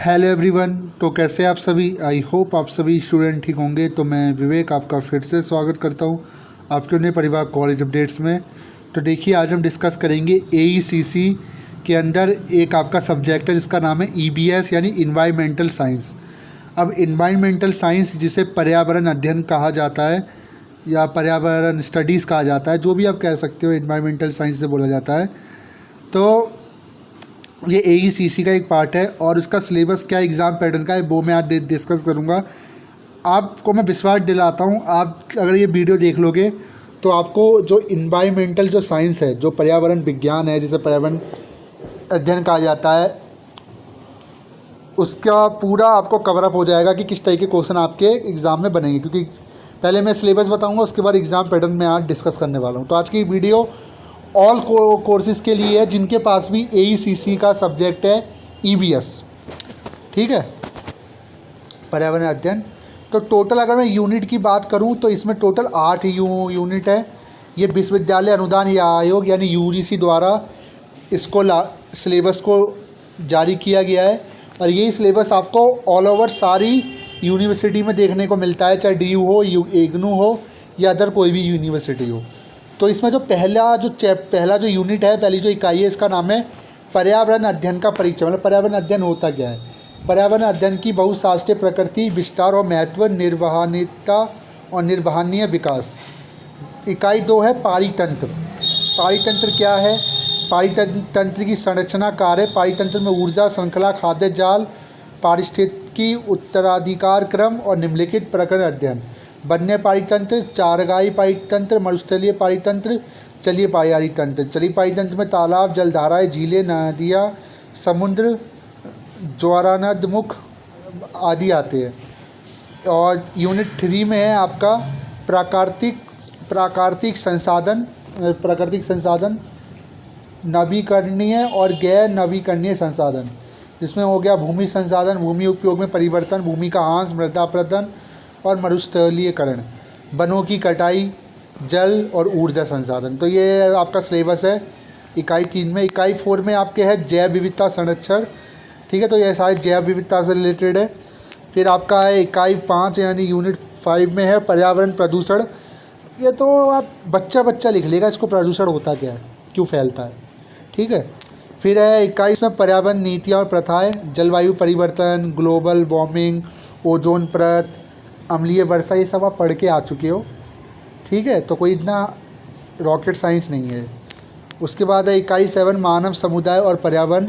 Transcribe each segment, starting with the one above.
Hello everyone. तो कैसे आप सभी? आई होप आप सभी स्टूडेंट ठीक होंगे। तो मैं विवेक आपका फिर से स्वागत करता हूं आपके अपने परिवार कॉलेज अपडेट्स में। तो देखिए, आज हम डिस्कस करेंगे AECC के अंदर एक आपका सब्जेक्ट है जिसका नाम है EBS यानी इन्वायरमेंटल साइंस। अब इन्वायरमेंटल साइंस जिसे पर्यावरण अध्ययन कहा जाता है या पर्यावरण स्टडीज़ कहा जाता है, जो भी आप कह सकते हो, इन्वायरमेंटल साइंस से बोला जाता है। तो ये AECC का एक पार्ट है और उसका सिलेबस क्या एग्ज़ाम पैटर्न का है वो मैं आज डिस्कस करूँगा। आपको मैं विश्वास दिलाता हूँ, आप अगर ये वीडियो देख लोगे तो आपको जो इन्वायरमेंटल जो साइंस है, जो पर्यावरण विज्ञान है, जिसे पर्यावरण अध्ययन कहा जाता है, उसका पूरा आपको कवर अप हो जाएगा कि किस तरह के क्वेश्चन आपके एग्ज़ाम में बनेंगे। क्योंकि पहले मैं सिलेबस बताऊँगा, उसके बाद एग्ज़ाम पैटर्न में आज डिस्कस करने वाला हूँ। तो आज की वीडियो ऑल कोर्सेज़ के लिए है जिनके पास भी AECC का सब्जेक्ट है EBS, ठीक है, पर्यावरण अध्ययन। तो टोटल अगर मैं यूनिट की बात करूं तो इसमें टोटल 8 यूनिट है। ये विश्वविद्यालय अनुदान आयोग यानी UGC द्वारा इसको सिलेबस को जारी किया गया है और यही सिलेबस आपको ऑल ओवर सारी यूनिवर्सिटी में देखने को मिलता है, चाहे DU हो, IGNOU हो या अदर कोई भी यूनिवर्सिटी हो। तो इसमें जो पहला जो यूनिट है, पहली जो इकाई है, इसका नाम है पर्यावरण अध्ययन का परिचय। मतलब पर्यावरण अध्ययन होता क्या है, पर्यावरण अध्ययन की बहुशास्त्रीय प्रकृति, विस्तार और महत्व, निर्वहनीयता और निर्वहनीय विकास। इकाई 2 है पारितंत्र। पारितंत्र क्या है? पारितंत्र की संरचना कार्य, पारितंत्र में ऊर्जा श्रृंखला, खाद्य जाल, पारिस्थितिकी, उत्तराधिकार क्रम और निम्नलिखित प्रकरण अध्ययन। वन्य पारितंत्र, चारगाई पारितंत्र, मरुस्थलीय पारितंत्र, जलीय पारितंत्र। जलीय पारितंत्र में तालाब, जलधाराएं, झीलें, नदियाँ, समुद्र, ज्वारानदमुख आदि आते हैं। और यूनिट 3 में है आपका प्राकृतिक संसाधन, नवीकरणीय और गैर नवीकरणीय संसाधन, जिसमें हो गया भूमि संसाधन, भूमि उपयोग में परिवर्तन, भूमि का ह्रास, मृदा अपरदन और मरुस्थलीयकरण, वनों की कटाई, जल और ऊर्जा संसाधन। तो ये आपका सिलेबस है इकाई 3 में। इकाई 4 में आपके है जैव विविधता संरक्षण, ठीक है। तो ये सारे जैव विविधता से रिलेटेड है। फिर आपका है इकाई 5 यानी यूनिट 5 में है पर्यावरण प्रदूषण। ये तो आप बच्चा लिख लेगा इसको, प्रदूषण होता क्या है, क्यों फैलता है, ठीक है। फिर है इकाई में पर्यावरण नीतियाँ और प्रथाएँ, जलवायु परिवर्तन, ग्लोबल वार्मिंग, ओजोन परत, अम्लीय वर्षा, ये सब आप पढ़ के आ चुके हो, ठीक है। तो कोई इतना रॉकेट साइंस नहीं है। उसके बाद है इकाई 7 मानव समुदाय और पर्यावरण।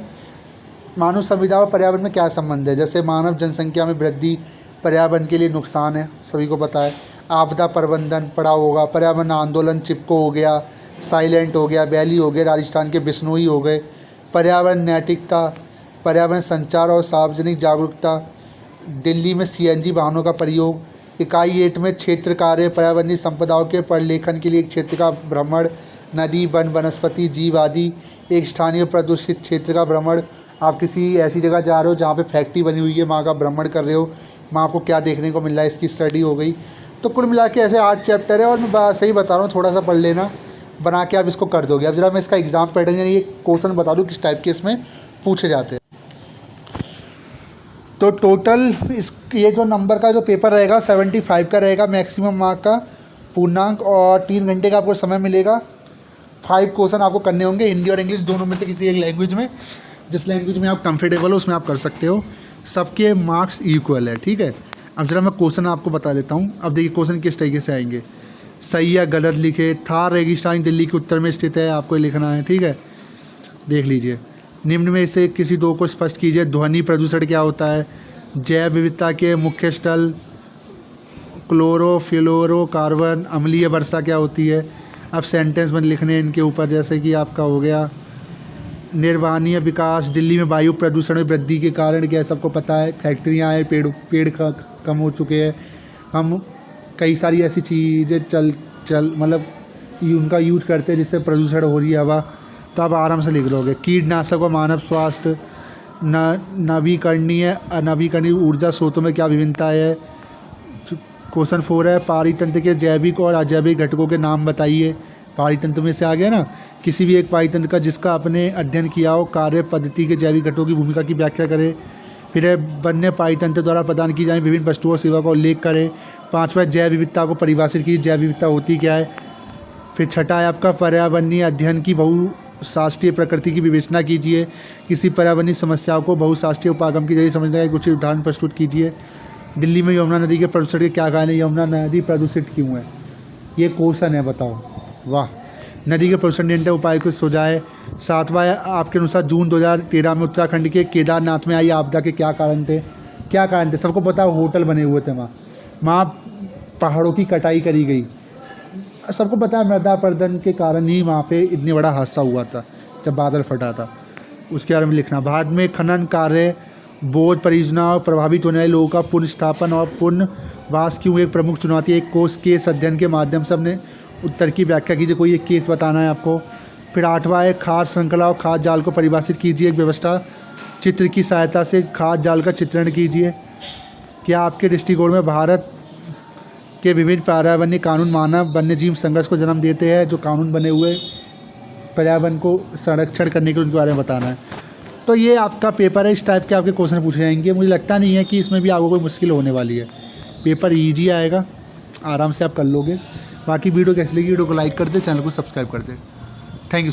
मानव समुदाय और पर्यावरण में क्या संबंध है? जैसे मानव जनसंख्या में वृद्धि पर्यावरण के लिए नुकसान है, सभी को पता है। आपदा प्रबंधन पढ़ा होगा। पर्यावरण आंदोलन, चिपको हो गया, साइलेंट हो गया, वैली हो गए, राजस्थान के बिश्नोई हो गए। पर्यावरण नैतिकता, पर्यावरण संचार और सार्वजनिक जागरूकता, दिल्ली में CNG वाहनों का प्रयोग। इकाई 8 में क्षेत्र कार्य, पर्यावरणीय संपदाओं के प्रलेखन के लिए एक क्षेत्र का भ्रमण, नदी, वन, वनस्पति, जीव आदि। एक स्थानीय प्रदूषित क्षेत्र का भ्रमण, आप किसी ऐसी जगह जा रहे हो जहाँ पे फैक्ट्री बनी हुई है, वहाँ का भ्रमण कर रहे हो, वहाँ आपको क्या देखने को मिल रहा है, इसकी स्टडी हो गई। तो कुल मिला के ऐसे 8 चैप्टर है और मैं सही बता रहा हूँ, थोड़ा सा पढ़ लेना, बना के आप इसको कर दोगे। अब जरा मैं इसका एग्ज़ाम पैटर्न यानी ये क्वेश्चन बता दूँ किस टाइप के इसमें पूछे जाते हैं। तो टोटल ये जो नंबर का जो पेपर रहेगा 75 का रहेगा, मैक्सिमम मार्क का पूर्णांक, और 3 घंटे का आपको समय मिलेगा। 5 क्वेश्चन आपको करने होंगे, हिंदी और इंग्लिश दोनों में से किसी एक लैंग्वेज में, जिस लैंग्वेज में आप कंफर्टेबल हो उसमें आप कर सकते हो। सबके मार्क्स इक्वल है, ठीक है। अब जरा मैं क्वेश्चन आपको बता देता हूँ। अब देखिए क्वेश्चन किस तरीके से आएंगे, सही या गलत लिखे। थार रेगिस्तान दिल्ली के उत्तर में स्थित है, आपको लिखना है, ठीक है। देख लीजिए, निम्न में से किसी दो को स्पष्ट कीजिए। ध्वनि प्रदूषण क्या होता है? जैव विविधता के मुख्य स्थल, क्लोरोफ्लोरोकार्बन। अम्लीय वर्षा क्या होती है? अब सेंटेंस में लिखने इनके ऊपर, जैसे कि आपका हो गया निर्वहनीय विकास, दिल्ली में वायु प्रदूषण में वृद्धि के कारण क्या है, सबको पता है, फैक्ट्रियाँ हैं, पेड़ कम हो चुके हैं, हम कई सारी ऐसी चीज़ें मतलब उनका यूज करते हैं जिससे प्रदूषण हो रही है हवा। तो आप आराम से लिख लोगे। कीटनाशक और मानव स्वास्थ्य, नवीकरणीय अनवीकरणीय ऊर्जा स्रोतों में क्या विभिन्नता है। क्वेश्चन 4 है पारितंत्र के जैविक और अजैविक घटकों के नाम बताइए। पारितंत्र में से आ गया ना, किसी भी एक पारितंत्र का जिसका आपने अध्ययन किया हो, कार्य पद्धति के जैविक घटकों की भूमिका की व्याख्या करें। फिर है वन्यप्राणी तंत्र द्वारा प्रदान की जाने विभिन्न वस्तुओं और सेवा का उल्लेख करें। 5वां जैव विविधता को परिभाषित कीजिए, जैव विविधता होती क्या है। फिर 6ठा है आपका पर्यावरणीय अध्ययन की बहुशास्त्रीय प्रकृति की विवेचना कीजिए। किसी पर्यावरणीय समस्याओं को बहुशास्त्रीय उपागम के जरिए समझने का कुछ उदाहरण प्रस्तुत कीजिए। दिल्ली में यमुना नदी के प्रदूषण के क्या कारण है, यमुना नदी प्रदूषित क्यों है, ये क्वेश्चन है, बताओ। वाह। नदी के प्रदूषण नियंत्रण उपाय को सुझाए। 7वां है आपके अनुसार जून 2013 में उत्तराखंड के केदारनाथ में आई आपदा के क्या कारण थे। क्या कारण थे, सबको पता है, होटल बने हुए थे वहाँ पहाड़ों की कटाई करी गई। सबको पता है मृदा अपरदन के कारण ही वहाँ पे इतनी बड़ा हादसा हुआ था जब बादल फटा था, उसके बारे में लिखना। भारत में खनन कार्य बोध परियोजना और प्रभावित होने वाले लोगों का पुनर्स्थापन और पुनर्वास क्यों एक प्रमुख चुनौती है। एक केस अध्ययन के माध्यम से हमने उत्तर की व्याख्या कीजिए, कोई एक केस बताना है आपको। फिर 8वां है खाद्य श्रृंखला और खाद्य जाल को परिभाषित कीजिए, एक व्यवस्था चित्र की सहायता से खाद्य जाल का चित्रण कीजिए। क्या आपके दृष्टिकोण में भारत के विभिन्न पर्यावरणीय कानून मानव वन्यजीव संघर्ष को जन्म देते हैं, जो कानून बने हुए पर्यावरण को संरक्षण करने के उनके बारे में बताना है। तो ये आपका पेपर है, इस टाइप के आपके क्वेश्चन पूछे जाएंगे। मुझे लगता नहीं है कि इसमें भी आपको कोई मुश्किल होने वाली है, पेपर ईजी आएगा, आराम से आप कर लोगे। बाकी वीडियो कैसी लगी, वीडियो को लाइक कर दे, चैनल को सब्सक्राइब कर दे। Thank you.